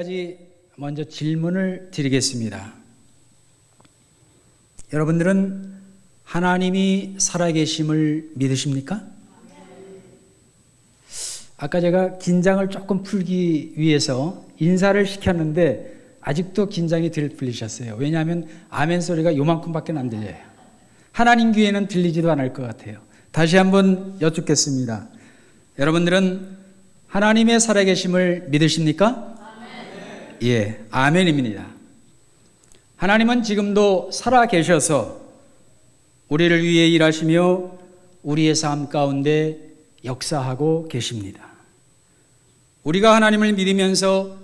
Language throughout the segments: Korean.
가지 먼저 질문을 드리겠습니다. 여러분들은 하나님이 살아계심을 믿으십니까? 아까 제가 긴장을 조금 풀기 위해서 인사를 시켰는데 아직도 긴장이 덜 풀리셨어요. 왜냐하면 아멘 소리가 요만큼밖에 안 들려요. 하나님 귀에는 들리지도 않을 것 같아요. 다시 한번 여쭙겠습니다. 여러분들은 하나님의 살아계심을 믿으십니까? 아멘. 예, 아멘입니다. 하나님은 지금도 살아계셔서 우리를 위해 일하시며 우리의 삶 가운데 역사하고 계십니다. 우리가 하나님을 믿으면서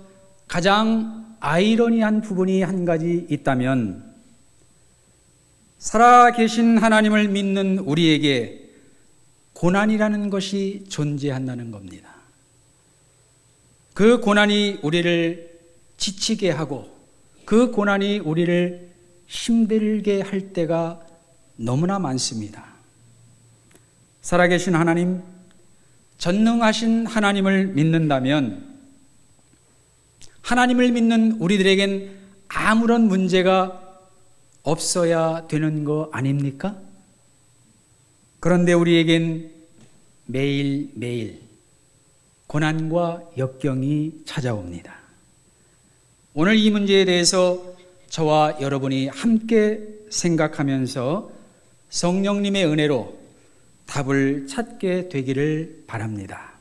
가장 아이러니한 부분이 한 가지 있다면 살아계신 하나님을 믿는 우리에게 고난이라는 것이 존재한다는 겁니다. 그 고난이 우리를 지치게 하고 그 고난이 우리를 힘들게 할 때가 너무나 많습니다. 살아계신 하나님, 전능하신 하나님을 믿는다면 하나님을 믿는 우리들에겐 아무런 문제가 없어야 되는 거 아닙니까? 그런데 우리에겐 매일매일 고난과 역경이 찾아옵니다. 오늘 이 문제에 대해서 저와 여러분이 함께 생각하면서 성령님의 은혜로 답을 찾게 되기를 바랍니다.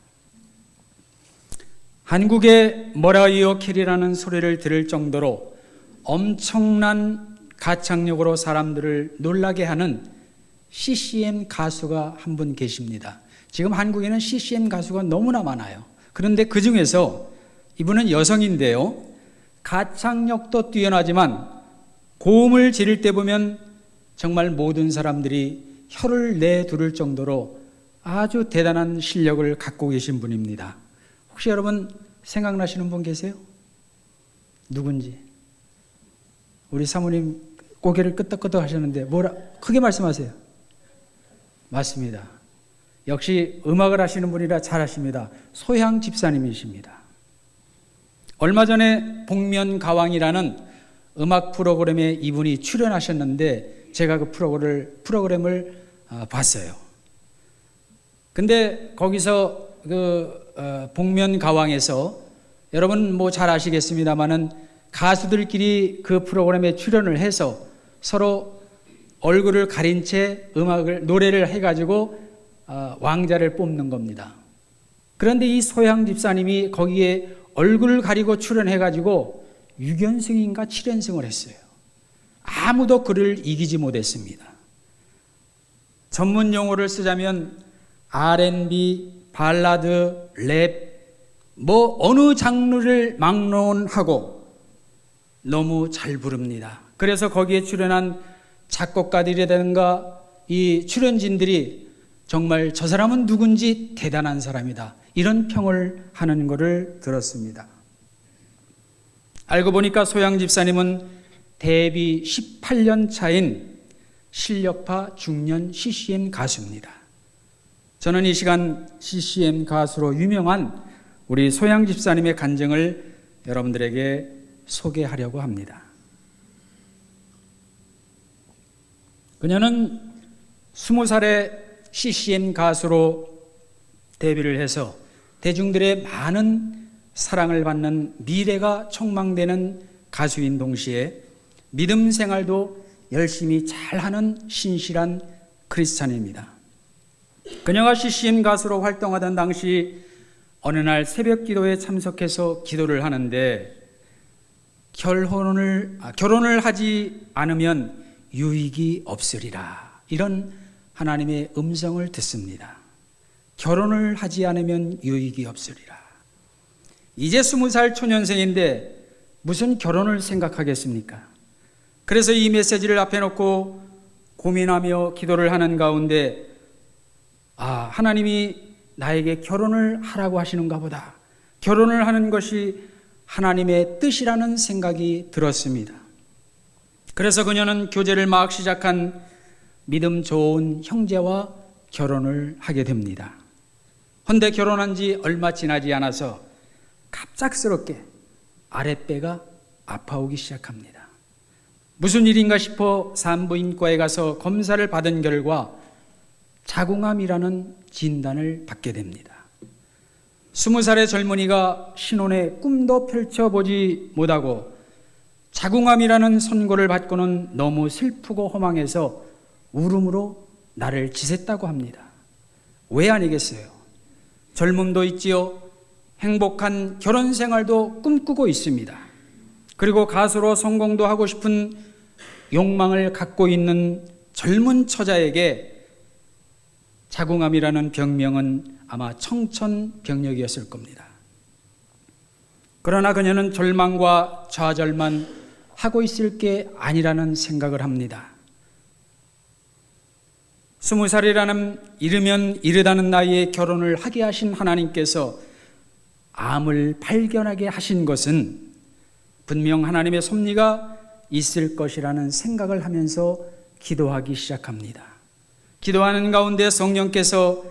한국의 머라이어 캐리라는 소리를 들을 정도로 엄청난 가창력으로 사람들을 놀라게 하는 CCM 가수가 한 분 계십니다. 지금 한국에는 CCM 가수가 너무나 많아요. 그런데 그 중에서 이분은 여성인데요. 가창력도 뛰어나지만 고음을 지를 때 보면 정말 모든 사람들이 혀를 내두를 정도로 아주 대단한 실력을 갖고 계신 분입니다. 혹시 여러분 생각나시는 분 계세요? 누군지? 우리 사모님 고개를 끄덕끄덕 하셨는데 뭐라 크게 말씀하세요. 맞습니다. 역시 음악을 하시는 분이라 잘하십니다. 소향 집사님이십니다. 얼마 전에 복면가왕이라는 음악 프로그램에 이분이 출연하셨는데 제가 그 프로그램을 봤어요. 근데 거기서 복면가왕에서 여러분 뭐 잘 아시겠습니다만은 가수들끼리 그 프로그램에 출연을 해서 서로 얼굴을 가린 채 노래를 해가지고 왕자를 뽑는 겁니다. 그런데 이 소향 집사님이 거기에 얼굴을 가리고 출연해가지고 6연승인가 7연승을 했어요. 아무도 그를 이기지 못했습니다. 전문 용어를 쓰자면 R&B, 발라드, 랩, 뭐 어느 장르를 막론하고 너무 잘 부릅니다. 그래서 거기에 출연한 작곡가들이라든가 이 출연진들이 정말 저 사람은 누군지 대단한 사람이다. 이런 평을 하는 것을 들었습니다. 알고 보니까 소양 집사님은 데뷔 18년 차인 실력파 중년 CCM 가수입니다. 저는 이 시간 CCM 가수로 유명한 우리 소양 집사님의 간증을 여러분들에게 소개하려고 합니다. 그녀는 20살에 CCM 가수로 데뷔를 해서 대중들의 많은 사랑을 받는 미래가 촉망되는 가수인 동시에 믿음 생활도 열심히 잘하는 신실한 크리스찬입니다. 그녀가 CCM 가수로 활동하던 당시 어느 날 새벽 기도에 참석해서 기도를 하는데 결혼을 하지 않으면 유익이 없으리라. 이런 하나님의 음성을 듣습니다. 결혼을 하지 않으면 유익이 없으리라. 이제 20살 초년생인데 무슨 결혼을 생각하겠습니까? 그래서 이 메시지를 앞에 놓고 고민하며 기도를 하는 가운데 하나님이 나에게 결혼을 하라고 하시는가 보다. 결혼을 하는 것이 하나님의 뜻이라는 생각이 들었습니다. 그래서 그녀는 교제를 막 시작한 믿음 좋은 형제와 결혼을 하게 됩니다. 헌데 결혼한 지 얼마 지나지 않아서 갑작스럽게 아랫배가 아파오기 시작합니다. 무슨 일인가 싶어 산부인과에 가서 검사를 받은 결과 자궁암이라는 진단을 받게 됩니다. 20살의 젊은이가 신혼에 꿈도 펼쳐보지 못하고 자궁암이라는 선고를 받고는 너무 슬프고 허망해서 울음으로 나를 지샜다고 합니다. 왜 아니겠어요? 젊음도 있지요. 행복한 결혼 생활도 꿈꾸고 있습니다. 그리고 가수로 성공도 하고 싶은 욕망을 갖고 있는 젊은 처자에게 자궁암이라는 병명은 아마 청천벽력이었을 겁니다. 그러나 그녀는 절망과 좌절만 하고 있을 게 아니라는 생각을 합니다. 20살이라는 이르면 이르다는 나이에 결혼을 하게 하신 하나님께서 암을 발견하게 하신 것은 분명 하나님의 섭리가 있을 것이라는 생각을 하면서 기도하기 시작합니다. 기도하는 가운데 성령께서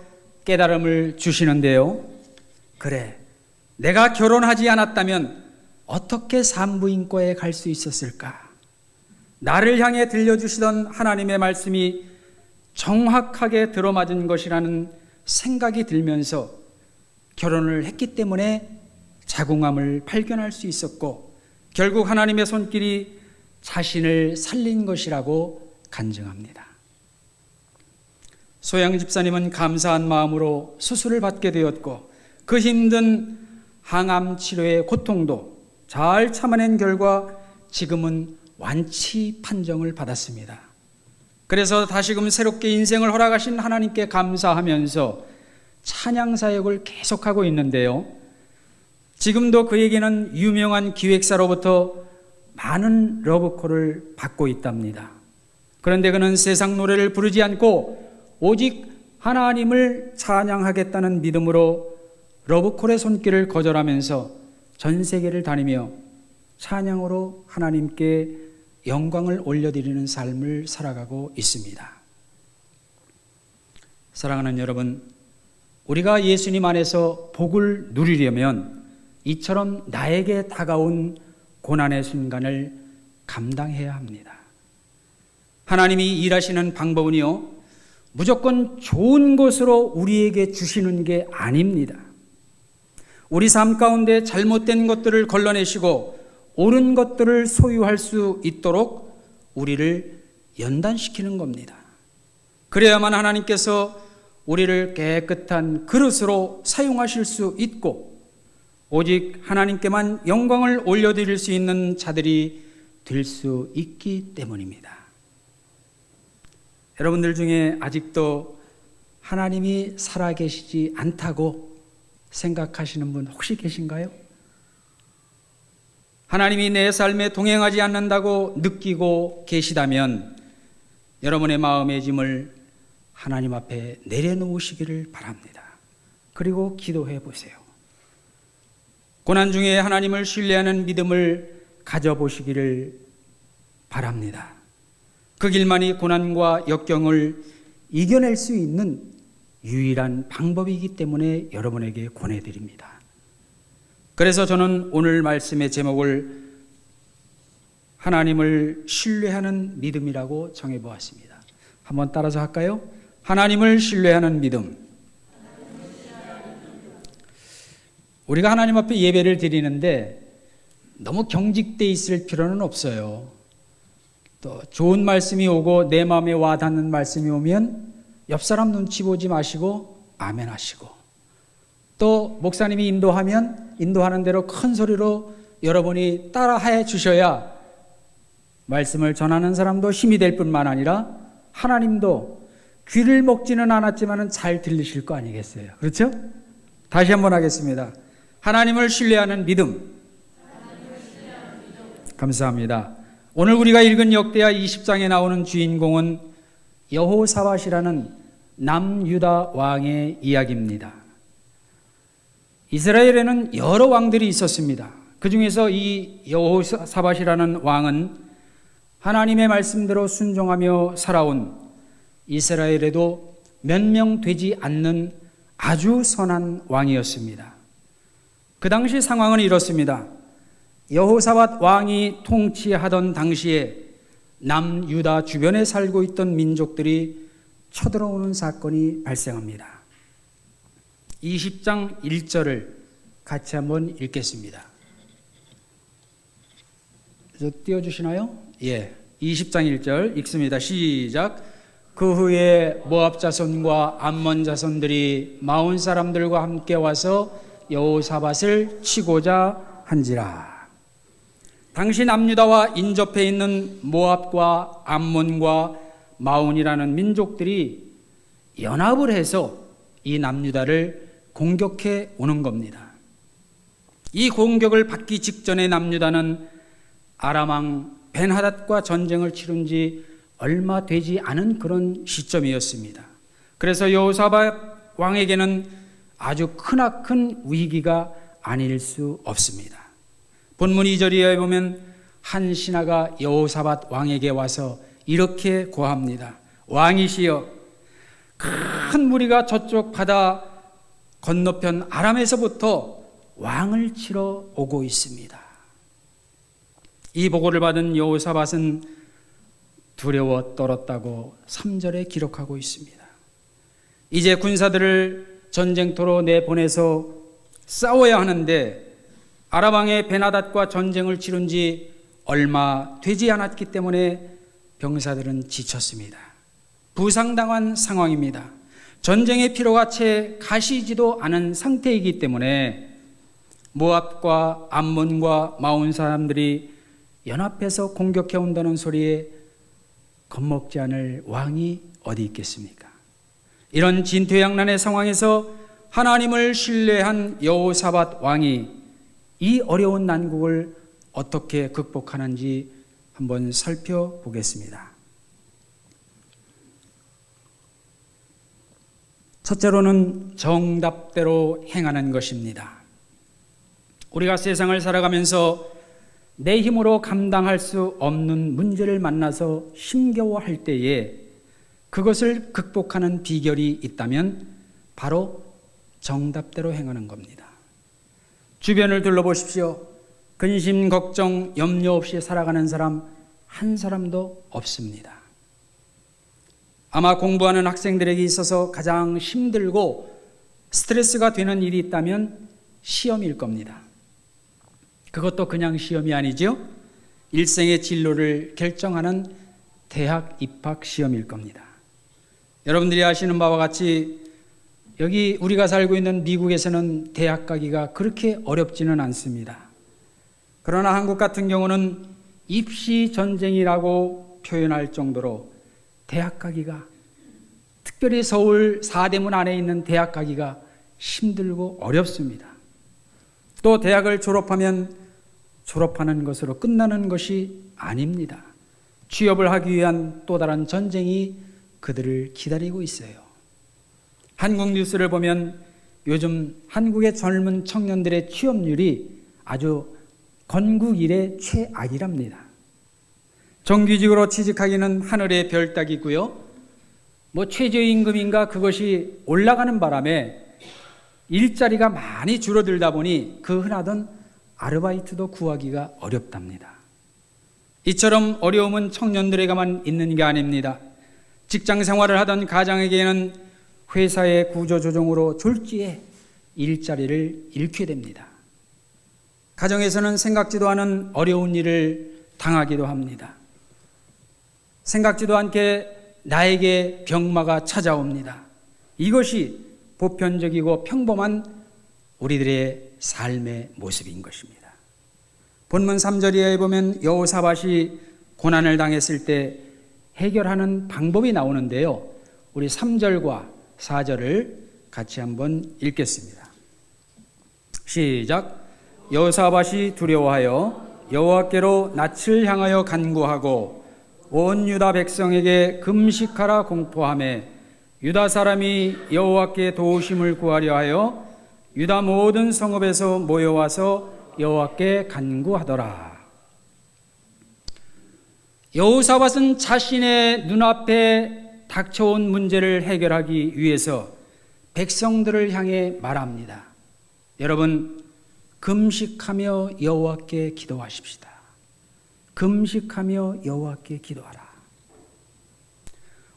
깨달음을 주시는데요. 그래, 내가 결혼하지 않았다면 어떻게 산부인과에 갈 수 있었을까? 나를 향해 들려주시던 하나님의 말씀이 정확하게 들어맞은 것이라는 생각이 들면서 결혼을 했기 때문에 자궁암을 발견할 수 있었고 결국 하나님의 손길이 자신을 살린 것이라고 간증합니다. 소양 집사님은 감사한 마음으로 수술을 받게 되었고 그 힘든 항암 치료의 고통도 잘 참아낸 결과 지금은 완치 판정을 받았습니다. 그래서 다시금 새롭게 인생을 허락하신 하나님께 감사하면서 찬양 사역을 계속하고 있는데요. 지금도 그에게는 유명한 기획사로부터 많은 러브콜을 받고 있답니다. 그런데 그는 세상 노래를 부르지 않고 오직 하나님을 찬양하겠다는 믿음으로 러브콜의 손길을 거절하면서 전 세계를 다니며 찬양으로 하나님께 영광을 올려드리는 삶을 살아가고 있습니다. 사랑하는 여러분, 우리가 예수님 안에서 복을 누리려면 이처럼 나에게 다가온 고난의 순간을 감당해야 합니다. 하나님이 일하시는 방법은요, 무조건 좋은 것으로 우리에게 주시는 게 아닙니다. 우리 삶 가운데 잘못된 것들을 걸러내시고 옳은 것들을 소유할 수 있도록 우리를 연단시키는 겁니다. 그래야만 하나님께서 우리를 깨끗한 그릇으로 사용하실 수 있고 오직 하나님께만 영광을 올려드릴 수 있는 자들이 될 수 있기 때문입니다. 여러분들 중에 아직도 하나님이 살아계시지 않다고 생각하시는 분 혹시 계신가요? 하나님이 내 삶에 동행하지 않는다고 느끼고 계시다면 여러분의 마음의 짐을 하나님 앞에 내려놓으시기를 바랍니다. 그리고 기도해 보세요. 고난 중에 하나님을 신뢰하는 믿음을 가져보시기를 바랍니다. 그 길만이 고난과 역경을 이겨낼 수 있는 유일한 방법이기 때문에 여러분에게 권해드립니다. 그래서 저는 오늘 말씀의 제목을 하나님을 신뢰하는 믿음이라고 정해보았습니다. 한번 따라서 할까요? 하나님을 신뢰하는 믿음. 우리가 하나님 앞에 예배를 드리는데 너무 경직돼 있을 필요는 없어요. 또 좋은 말씀이 오고 내 마음에 와닿는 말씀이 오면 옆 사람 눈치 보지 마시고 아멘 하시고, 또 목사님이 인도하면 인도하는 대로 큰 소리로 여러분이 따라해 주셔야 말씀을 전하는 사람도 힘이 될 뿐만 아니라 하나님도 귀를 먹지는 않았지만 잘 들리실 거 아니겠어요? 그렇죠? 다시 한번 하겠습니다. 하나님을 신뢰하는 믿음. 감사합니다. 오늘 우리가 읽은 역대하 20장에 나오는 주인공은 여호사밧이라는 남유다 왕의 이야기입니다. 이스라엘에는 여러 왕들이 있었습니다. 그 중에서 이 여호사밧이라는 왕은 하나님의 말씀대로 순종하며 살아온 이스라엘에도 몇 명 되지 않는 아주 선한 왕이었습니다. 그 당시 상황은 이렇습니다. 여호사밧 왕이 통치하던 당시에 남유다 주변에 살고 있던 민족들이 쳐들어오는 사건이 발생합니다. 20장 1절을 같이 한번 읽겠습니다. 띄워주시나요? 예, 20장 1절 읽습니다. 시작. 그 후에 모압 자손과 암몬 자손들이 마온 사람들과 함께 와서 여호사밧을 치고자 한지라. 당시 남유다와 인접해 있는 모압과 암몬과 마온이라는 민족들이 연합을 해서 이 남유다를 공격해 오는 겁니다. 이 공격을 받기 직전에 남유다는 아람 왕 벤하닷과 전쟁을 치른 지 얼마 되지 않은 그런 시점이었습니다. 그래서 여호사밧 왕에게는 아주 크나큰 위기가 아닐 수 없습니다. 본문 2절에 보면 한 신하가 여호사밧 왕에게 와서 이렇게 고합니다. 왕이시여, 큰 무리가 저쪽 바다 건너편 아람에서부터 왕을 치러 오고 있습니다. 이 보고를 받은 여호사밧은 두려워 떨었다고 3절에 기록하고 있습니다. 이제 군사들을 전쟁터로 내보내서 싸워야 하는데 아람 왕의 베나닷과 전쟁을 치른 지 얼마 되지 않았기 때문에 병사들은 지쳤습니다. 부상당한 상황입니다. 전쟁의 피로가 채 가시지도 않은 상태이기 때문에 모압과 암몬과 마온 사람들이 연합해서 공격해 온다는 소리에 겁먹지 않을 왕이 어디 있겠습니까? 이런 진퇴양난의 상황에서 하나님을 신뢰한 여호사밧 왕이 이 어려운 난국을 어떻게 극복하는지 한번 살펴보겠습니다. 첫째로는 정답대로 행하는 것입니다. 우리가 세상을 살아가면서 내 힘으로 감당할 수 없는 문제를 만나서 힘겨워할 때에 그것을 극복하는 비결이 있다면 바로 정답대로 행하는 겁니다. 주변을 둘러보십시오. 근심, 걱정, 염려 없이 살아가는 사람 한 사람도 없습니다. 아마 공부하는 학생들에게 있어서 가장 힘들고 스트레스가 되는 일이 있다면 시험일 겁니다. 그것도 그냥 시험이 아니죠. 일생의 진로를 결정하는 대학 입학 시험일 겁니다. 여러분들이 아시는 바와 같이 여기 우리가 살고 있는 미국에서는 대학 가기가 그렇게 어렵지는 않습니다. 그러나 한국 같은 경우는 입시 전쟁이라고 표현할 정도로 대학 가기가, 특별히 서울 사대문 안에 있는 대학 가기가 힘들고 어렵습니다. 또 대학을 졸업하면 졸업하는 것으로 끝나는 것이 아닙니다. 취업을 하기 위한 또 다른 전쟁이 그들을 기다리고 있어요. 한국 뉴스를 보면 요즘 한국의 젊은 청년들의 취업률이 아주 건국 이래 최악이랍니다. 정규직으로 취직하기는 하늘의 별 따기고요. 최저임금인가 그것이 올라가는 바람에 일자리가 많이 줄어들다 보니 그 흔하던 아르바이트도 구하기가 어렵답니다. 이처럼 어려움은 청년들에게만 있는 게 아닙니다. 직장 생활을 하던 가장에게는 회사의 구조조정으로 졸지에 일자리를 잃게 됩니다. 가정에서는 생각지도 않은 어려운 일을 당하기도 합니다. 생각지도 않게 나에게 병마가 찾아옵니다. 이것이 보편적이고 평범한 우리들의 삶의 모습인 것입니다. 본문 3절에 보면 여호사밧이 고난을 당했을 때 해결하는 방법이 나오는데요. 우리 3절과 4절을 같이 한번 읽겠습니다. 시작. 여호사밧이 두려워하여 여호와께로 낯을 향하여 간구하고 온 유다 백성에게 금식하라 공포하며 유다 사람이 여호와께 도우심을 구하려 하여 유다 모든 성읍에서 모여와서 여호와께 간구하더라. 여호사밧은 자신의 눈앞에 닥쳐온 문제를 해결하기 위해서 백성들을 향해 말합니다. 여러분, 금식하며 여호와께 기도하십시다. 금식하며 여호와께 기도하라.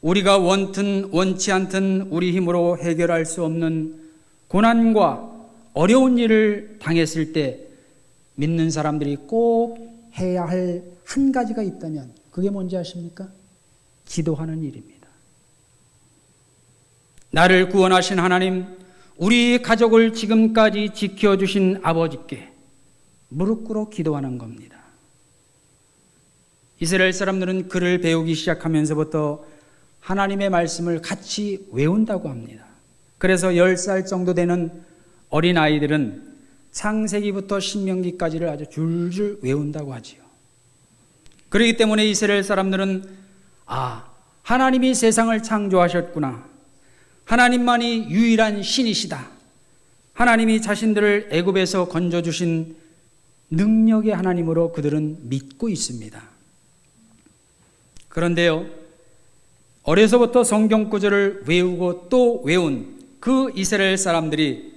우리가 원든 원치 않든 우리 힘으로 해결할 수 없는 고난과 어려운 일을 당했을 때 믿는 사람들이 꼭 해야 할 한 가지가 있다면 그게 뭔지 아십니까? 기도하는 일입니다. 나를 구원하신 하나님, 우리 가족을 지금까지 지켜주신 아버지께 무릎 꿇어 기도하는 겁니다. 이스라엘 사람들은 글을 배우기 시작하면서부터 하나님의 말씀을 같이 외운다고 합니다. 그래서 10살 정도 되는 어린 아이들은 창세기부터 신명기까지를 아주 줄줄 외운다고 하지요. 그렇기 때문에 이스라엘 사람들은 하나님이 세상을 창조하셨구나. 하나님만이 유일한 신이시다. 하나님이 자신들을 애굽에서 건져주신 능력의 하나님으로 그들은 믿고 있습니다. 그런데요, 어려서부터 성경 구절을 외우고 또 외운 그 이스라엘 사람들이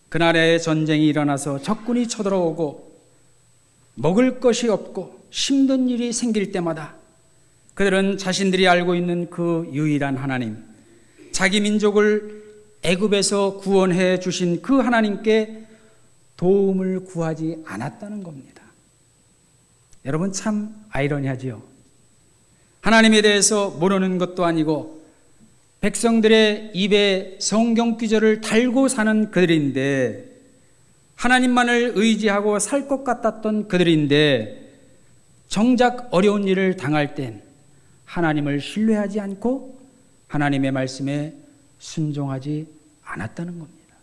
그날에 전쟁이 일어나서 적군이 쳐들어오고 먹을 것이 없고 힘든 일이 생길 때마다 그들은 자신들이 알고 있는 그 유일한 하나님, 자기 민족을 애굽에서 구원해 주신 그 하나님께 도움을 구하지 않았다는 겁니다. 여러분, 참 아이러니하지요. 하나님에 대해서 모르는 것도 아니고 백성들의 입에 성경 구절을 달고 사는 그들인데, 하나님만을 의지하고 살 것 같았던 그들인데 정작 어려운 일을 당할 땐 하나님을 신뢰하지 않고 하나님의 말씀에 순종하지 않았다는 겁니다.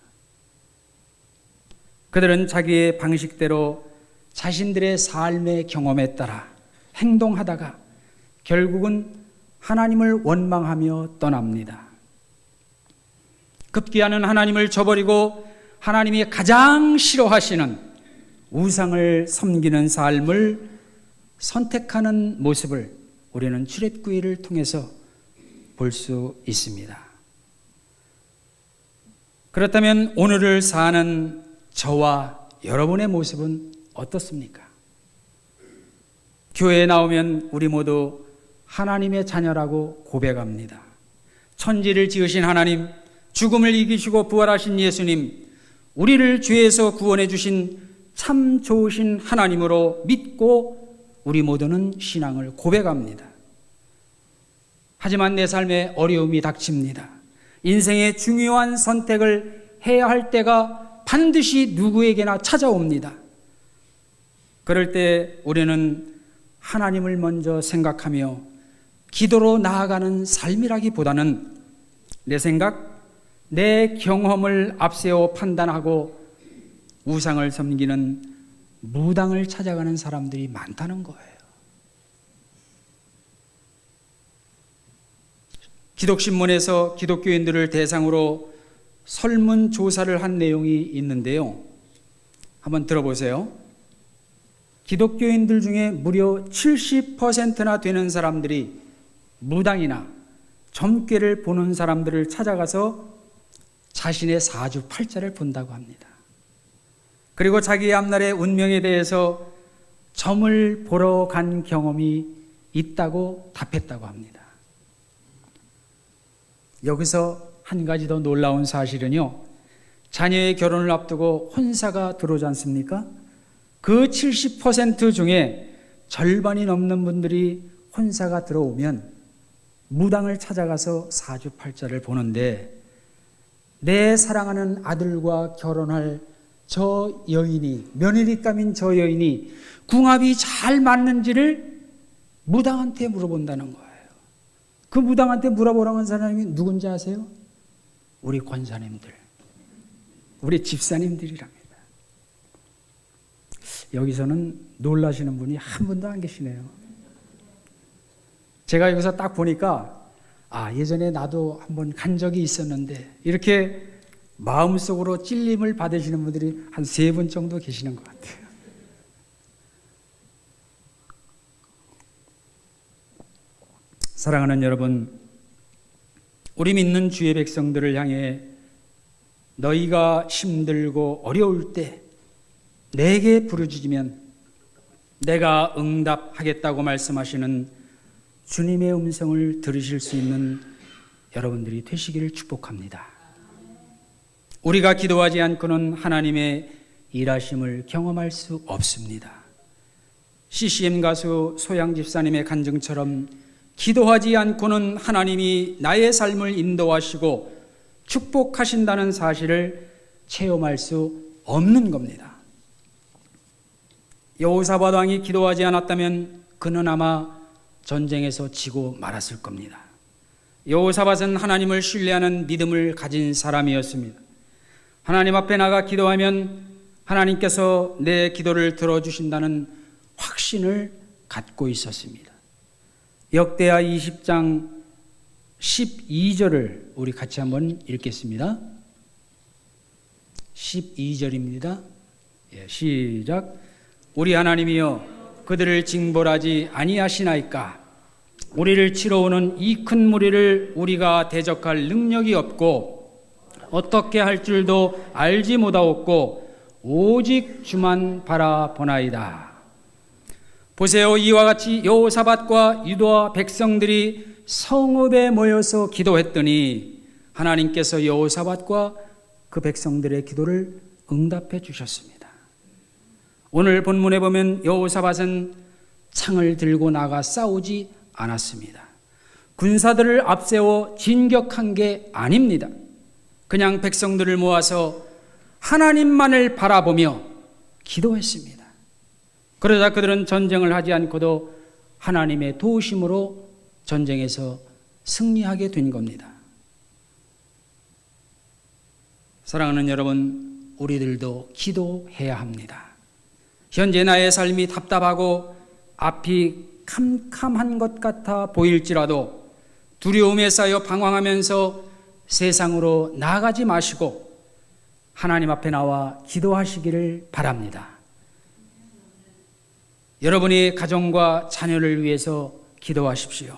그들은 자기의 방식대로 자신들의 삶의 경험에 따라 행동하다가 결국은 하나님을 원망하며 떠납니다. 급기야는 하나님을 저버리고 하나님이 가장 싫어하시는 우상을 섬기는 삶을 선택하는 모습을 우리는 출애굽기를 통해서 볼 수 있습니다. 그렇다면 오늘을 사는 저와 여러분의 모습은 어떻습니까? 교회에 나오면 우리 모두 하나님의 자녀라고 고백합니다. 천지를 지으신 하나님, 죽음을 이기시고 부활하신 예수님, 우리를 죄에서 구원해 주신 참 좋으신 하나님으로 믿고 우리 모두는 신앙을 고백합니다. 하지만 내 삶에 어려움이 닥칩니다. 인생의 중요한 선택을 해야 할 때가 반드시 누구에게나 찾아옵니다. 그럴 때 우리는 하나님을 먼저 생각하며 기도로 나아가는 삶이라기보다는 내 생각, 내 경험을 앞세워 판단하고 우상을 섬기는 무당을 찾아가는 사람들이 많다는 거예요. 기독신문에서 기독교인들을 대상으로 설문조사를 한 내용이 있는데요. 한번 들어보세요. 기독교인들 중에 무려 70%나 되는 사람들이 무당이나 점괘를 보는 사람들을 찾아가서 자신의 사주팔자를 본다고 합니다. 그리고 자기의 앞날의 운명에 대해서 점을 보러 간 경험이 있다고 답했다고 합니다. 여기서 한 가지 더 놀라운 사실은요, 자녀의 결혼을 앞두고 혼사가 들어오지 않습니까? 그 70% 중에 절반이 넘는 분들이 혼사가 들어오면 무당을 찾아가서 사주팔자를 보는데, 내 사랑하는 아들과 결혼할 저 여인이, 며느리감인 저 여인이 궁합이 잘 맞는지를 무당한테 물어본다는 거예요. 그 무당한테 물어보라고 한 사람이 누군지 아세요? 우리 권사님들, 우리 집사님들이랍니다. 여기서는 놀라시는 분이 한 분도 안 계시네요. 제가 여기서 딱 보니까 예전에 나도 한번 간 적이 있었는데, 이렇게 마음속으로 찔림을 받으시는 분들이 한 3분 정도 계시는 것 같아요. 사랑하는 여러분, 우리 믿는 주의 백성들을 향해 너희가 힘들고 어려울 때 내게 부르짖으면 내가 응답하겠다고 말씀하시는 주님의 음성을 들으실 수 있는 여러분들이 되시기를 축복합니다. 우리가 기도하지 않고는 하나님의 일하심을 경험할 수 없습니다. CCM 가수 소양 집사님의 간증처럼 기도하지 않고는 하나님이 나의 삶을 인도하시고 축복하신다는 사실을 체험할 수 없는 겁니다. 여호사밧 왕이 기도하지 않았다면 그는 아마 전쟁에서 지고 말았을 겁니다. 여호사밧은 하나님을 신뢰하는 믿음을 가진 사람이었습니다. 하나님 앞에 나가 기도하면 하나님께서 내 기도를 들어주신다는 확신을 갖고 있었습니다. 역대하 20장 12절을 우리 같이 한번 읽겠습니다. 12절입니다. 시작. 우리 하나님이여 그들을 징벌하지 아니하시나이까. 우리를 치러 오는 이 큰 무리를 우리가 대적할 능력이 없고 어떻게 할 줄도 알지 못하옵고 오직 주만 바라보나이다. 보세요. 이와 같이 여호사밧과 유다 백성들이 성읍에 모여서 기도했더니 하나님께서 여호사밧과 그 백성들의 기도를 응답해 주셨습니다. 오늘 본문에 보면 여호사밧은 창을 들고 나가 싸우지 않았습니다. 군사들을 앞세워 진격한 게 아닙니다. 그냥 백성들을 모아서 하나님만을 바라보며 기도했습니다. 그러자 그들은 전쟁을 하지 않고도 하나님의 도우심으로 전쟁에서 승리하게 된 겁니다. 사랑하는 여러분, 우리들도 기도해야 합니다. 현재 나의 삶이 답답하고 앞이 캄캄한 것 같아 보일지라도 두려움에 쌓여 방황하면서 세상으로 나아가지 마시고 하나님 앞에 나와 기도하시기를 바랍니다. 여러분이 가정과 자녀를 위해서 기도하십시오.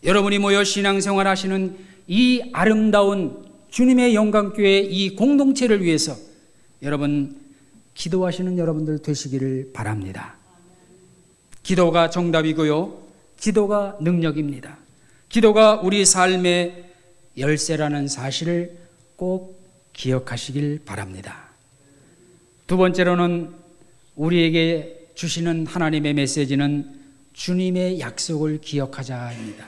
여러분이 모여 신앙생활 하시는 이 아름다운 주님의 영광교회 이 공동체를 위해서 여러분 기도하시는 여러분들 되시기를 바랍니다. 기도가 정답이고요. 기도가 능력입니다. 기도가 우리 삶의 열쇠라는 사실을 꼭 기억하시길 바랍니다. 두 번째로는 우리에게 주시는 하나님의 메시지는 주님의 약속을 기억하자입니다.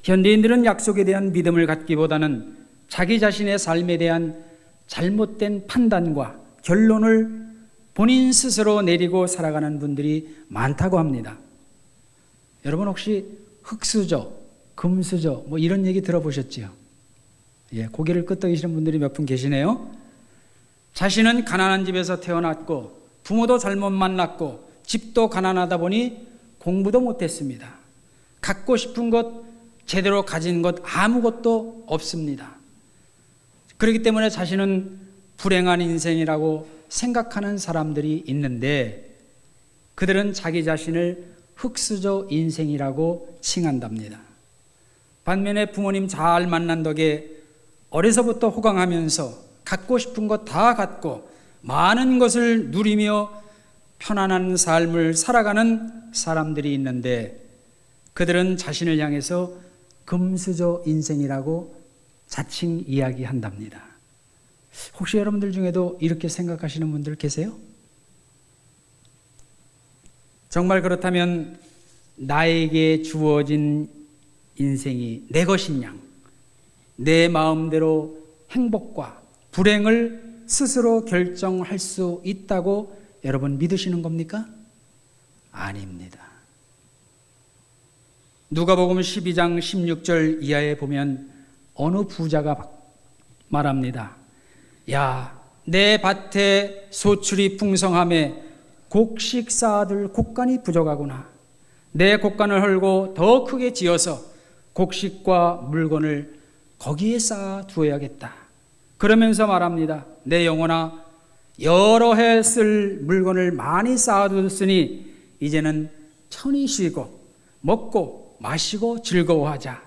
현대인들은 약속에 대한 믿음을 갖기보다는 자기 자신의 삶에 대한 잘못된 판단과 결론을 본인 스스로 내리고 살아가는 분들이 많다고 합니다. 여러분 혹시 흙수저, 금수저 뭐 이런 얘기 들어보셨지요? 고개를 끄덕이시는 분들이 몇 분 계시네요. 자신은 가난한 집에서 태어났고 부모도 잘못 만났고 집도 가난하다 보니 공부도 못했습니다. 갖고 싶은 것, 제대로 가진 것 아무것도 없습니다. 그렇기 때문에 자신은 불행한 인생이라고 생각하는 사람들이 있는데 그들은 자기 자신을 흙수저 인생이라고 칭한답니다. 반면에 부모님 잘 만난 덕에 어려서부터 호강하면서 갖고 싶은 것 다 갖고 많은 것을 누리며 편안한 삶을 살아가는 사람들이 있는데 그들은 자신을 향해서 금수저 인생이라고 자칭 이야기한답니다. 혹시 여러분들 중에도 이렇게 생각하시는 분들 계세요? 정말 그렇다면 나에게 주어진 인생이 내 것인 양, 내 마음대로 행복과 불행을 스스로 결정할 수 있다고 여러분 믿으시는 겁니까? 아닙니다. 누가복음 12장 16절 이하에 보면 어느 부자가 말합니다. 야, 내 밭에 소출이 풍성함에 곡식 쌓아둘 곡간이 부족하구나. 내 곡간을 헐고 더 크게 지어서 곡식과 물건을 거기에 쌓아 두어야겠다. 그러면서 말합니다. 내 영혼아, 여러 해 쓸 물건을 많이 쌓아두었으니 이제는 편히 쉬고 먹고 마시고 즐거워하자.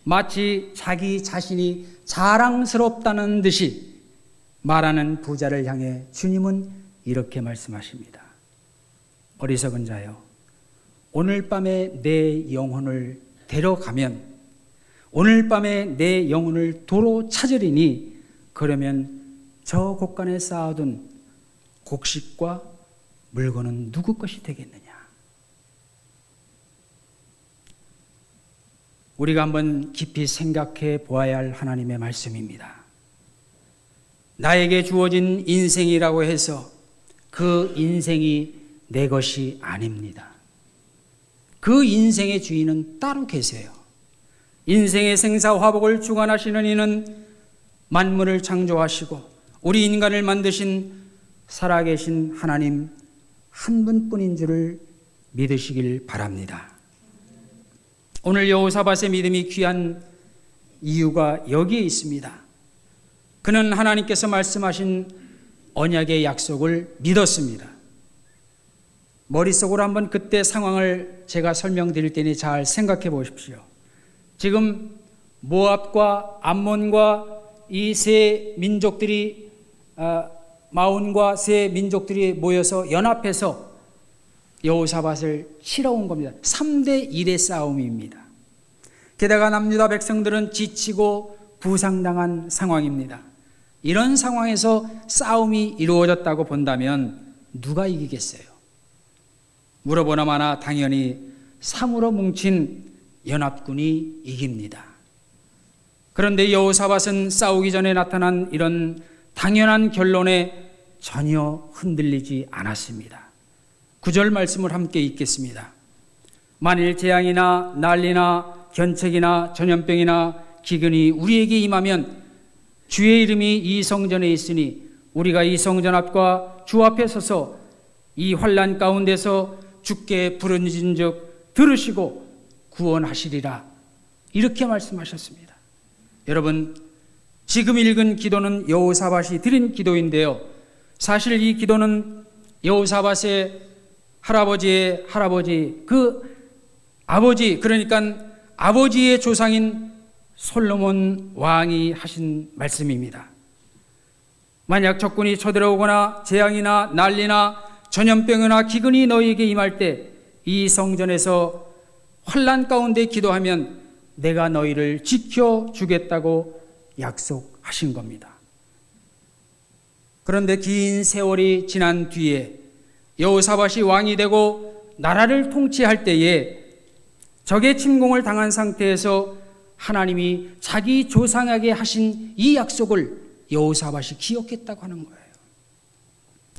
마치 자기 자신이 자랑스럽다는 듯이 말하는 부자를 향해 주님은 이렇게 말씀하십니다. 어리석은 자여, 오늘 밤에 내 영혼을 데려가면, 오늘 밤에 내 영혼을 도로 찾으리니 그러면 저 곳간에 쌓아둔 곡식과 물건은 누구 것이 되겠느냐. 우리가 한번 깊이 생각해 보아야 할 하나님의 말씀입니다. 나에게 주어진 인생이라고 해서 그 인생이 내 것이 아닙니다. 그 인생의 주인은 따로 계세요. 인생의 생사화복을 주관하시는 이는 만물을 창조하시고 우리 인간을 만드신 살아계신 하나님 한 분뿐인 줄을 믿으시길 바랍니다. 오늘 여호사밧의 믿음이 귀한 이유가 여기에 있습니다. 그는 하나님께서 말씀하신 언약의 약속을 믿었습니다. 머릿속으로 한번 그때 상황을 제가 설명드릴 테니 잘 생각해 보십시오. 지금 모압과 암몬과 이 세 민족들이, 마온과 세 민족들이 모여서 연합해서 여호사밧을 치러 온 겁니다. 3대 1의 싸움입니다. 게다가 남유다 백성들은 지치고 부상당한 상황입니다. 이런 상황에서 싸움이 이루어졌다고 본다면 누가 이기겠어요? 물어보나마나 당연히 3으로 뭉친 연합군이 이깁니다. 그런데 여호사밧은 싸우기 전에 나타난 이런 당연한 결론에 전혀 흔들리지 않았습니다. 9절 말씀을 함께 읽겠습니다. 만일 재앙이나 난리나 견책이나 전염병이나 기근이 우리에게 임하면 주의 이름이 이 성전에 있으니 우리가 이 성전 앞과 주 앞에 서서 이 환난 가운데서 주께 부르짖은즉 들으시고 구원하시리라. 이렇게 말씀하셨습니다. 여러분, 지금 읽은 기도는 여호사밧이 드린 기도인데요. 사실 이 기도는 여호사밧의 할아버지의 할아버지, 그 아버지, 그러니까 아버지의 조상인 솔로몬 왕이 하신 말씀입니다. 만약 적군이 쳐들어오거나 재앙이나 난리나 전염병이나 기근이 너희에게 임할 때 이 성전에서 환난 가운데 기도하면 내가 너희를 지켜주겠다고 약속하신 겁니다. 그런데 긴 세월이 지난 뒤에 여호사밧이 왕이 되고 나라를 통치할 때에 적의 침공을 당한 상태에서 하나님이 자기 조상에게 하신 이 약속을 여호사밧이 기억했다고 하는 거예요.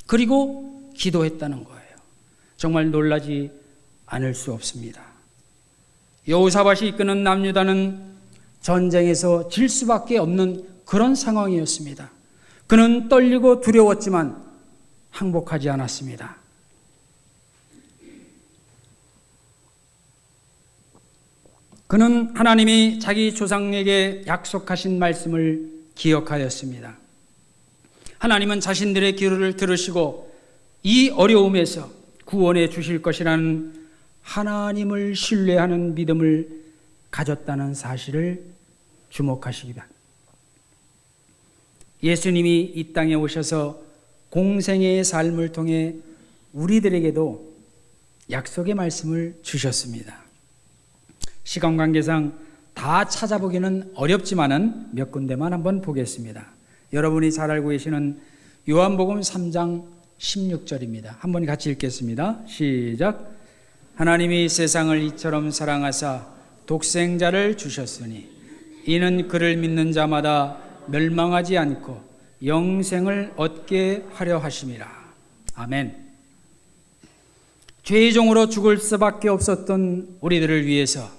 그리고 기도했다는 거예요. 정말 놀라지 않을 수 없습니다. 여호사밧이 이끄는 남유다는 전쟁에서 질 수밖에 없는 그런 상황이었습니다. 그는 떨리고 두려웠지만 항복하지 않았습니다. 그는 하나님이 자기 조상에게 약속하신 말씀을 기억하였습니다. 하나님은 자신들의 기도를 들으시고 이 어려움에서 구원해 주실 것이라는 하나님을 신뢰하는 믿음을 가졌다는 사실을 주목하시기 바랍니다. 예수님이 이 땅에 오셔서 공생애의 삶을 통해 우리들에게도 약속의 말씀을 주셨습니다. 시간 관계상 다 찾아보기는 어렵지만은 몇 군데만 한번 보겠습니다. 여러분이 잘 알고 계시는 요한복음 3장 16절입니다. 한번 같이 읽겠습니다. 시작. 하나님이 세상을 이처럼 사랑하사 독생자를 주셨으니 이는 그를 믿는 자마다 멸망하지 않고 영생을 얻게 하려 하심이라. 아멘. 죄의 종으로 죽을 수밖에 없었던 우리들을 위해서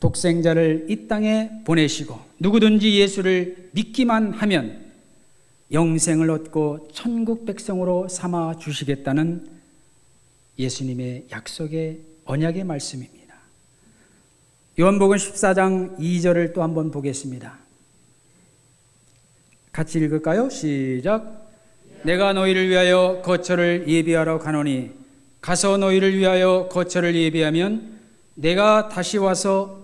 독생자를 이 땅에 보내시고 누구든지 예수를 믿기만 하면 영생을 얻고 천국 백성으로 삼아 주시겠다는 예수님의 약속의 언약의 말씀입니다. 요한복음 14장 2절을 또 한번 보겠습니다. 같이 읽을까요? 시작. 내가 너희를 위하여 거처를 예비하러 가노니 가서 너희를 위하여 거처를 예비하면 내가 다시 와서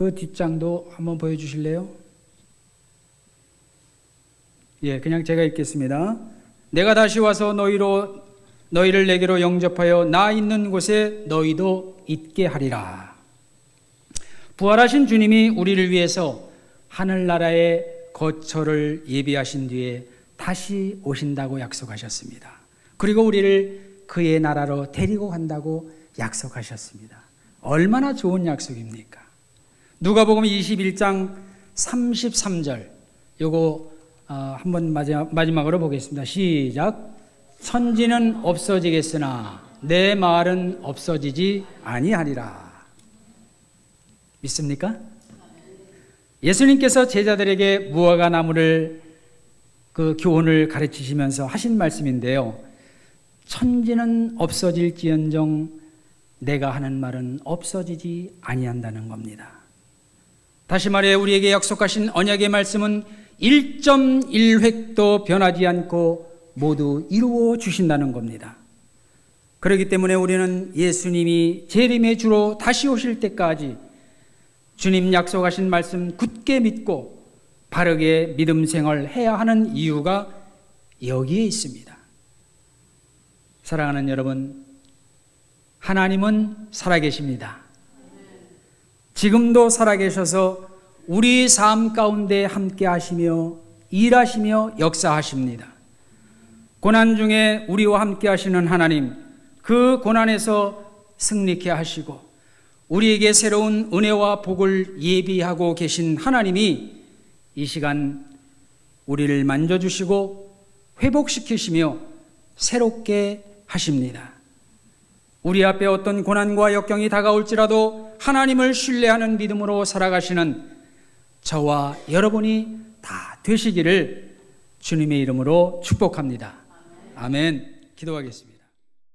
그 뒷장도 한번 보여주실래요? 예, 그냥 제가 읽겠습니다. 내가 다시 와서 너희를 내게로 영접하여 나 있는 곳에 너희도 있게 하리라. 부활하신 주님이 우리를 위해서 하늘나라의 거처를 예비하신 뒤에 다시 오신다고 약속하셨습니다. 그리고 우리를 그의 나라로 데리고 간다고 약속하셨습니다. 얼마나 좋은 약속입니까? 누가복음 21장 33절 요거 한번 마지막으로 보겠습니다. 시작. 천지는 없어지겠으나 내 말은 없어지지 아니하리라. 믿습니까? 예수님께서 제자들에게 무화과 나무를 그 교훈을 가르치시면서 하신 말씀인데요. 천지는 없어질지언정 내가 하는 말은 없어지지 아니한다는 겁니다. 다시 말해 우리에게 약속하신 언약의 말씀은 1.1획도 변하지 않고 모두 이루어 주신다는 겁니다. 그렇기 때문에 우리는 예수님이 재림의 주로 다시 오실 때까지 주님 약속하신 말씀 굳게 믿고 바르게 믿음 생활해야 하는 이유가 여기에 있습니다. 사랑하는 여러분, 하나님은 살아계십니다. 지금도 살아계셔서 우리 삶 가운데 함께 하시며 일하시며 역사하십니다. 고난 중에 우리와 함께 하시는 하나님, 그 고난에서 승리케 하시고 우리에게 새로운 은혜와 복을 예비하고 계신 하나님이 이 시간 우리를 만져주시고 회복시키시며 새롭게 하십니다. 우리 앞에 어떤 고난과 역경이 다가올지라도 하나님을 신뢰하는 믿음으로 살아가시는 저와 여러분이 다 되시기를 주님의 이름으로 축복합니다. 아멘. 기도하겠습니다.